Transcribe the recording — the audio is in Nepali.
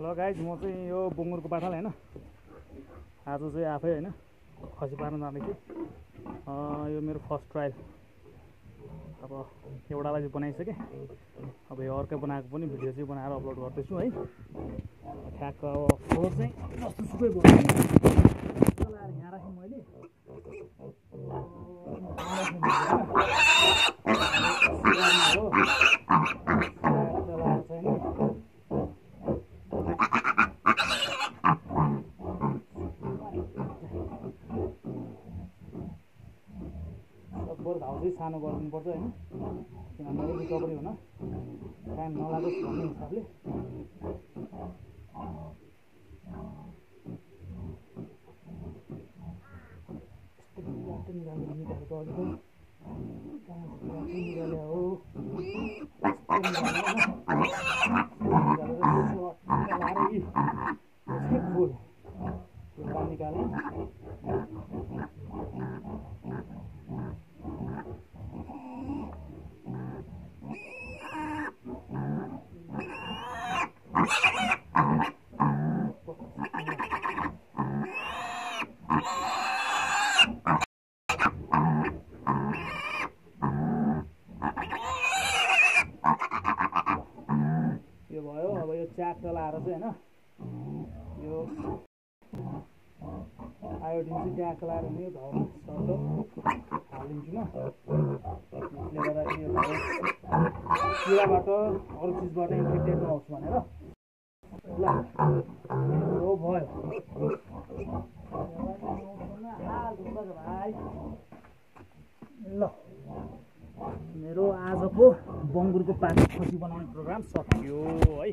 ल गाइज म चाहिँ यो बुङ्गुरको पाठाल हैन आज चाहिँ आफै हैन खसी पार्न जाँदैछु। यो मेरो फर्स्ट ट्रायल। अब एउटालाई चाहिँ बनाइसकेँ। अब यो अर्कै बनाएको पनि भिडियो चाहिँ बनाएर अपलोड गर्दैछु है। ठ्याक्क अब फ्लोर चाहिँ जस्तो सुकै भयो यहाँ राखेँ मैले। घाउ चाहिँ सानो गरिदिनुपर्छ हैन, किनभने रिकभरी हुन टाइम नलागोस् भन्ने हिसाबले। यो भयो। अब यो च्याक लाएर चाहिँ हैन यो आयोडिन चाहिँ च्याक लाएर नि यो घाउमा सर्ट हालिदिन्छु म। यसले गर्दा यो घाउ किराबाट अरू चिजबाट इन्फेक्टेड नहोस् भनेर। ल यो भयो। ल मेरो आजको बङ्गुरको पानी खसी बनाउने प्रोग्राम सकियो है।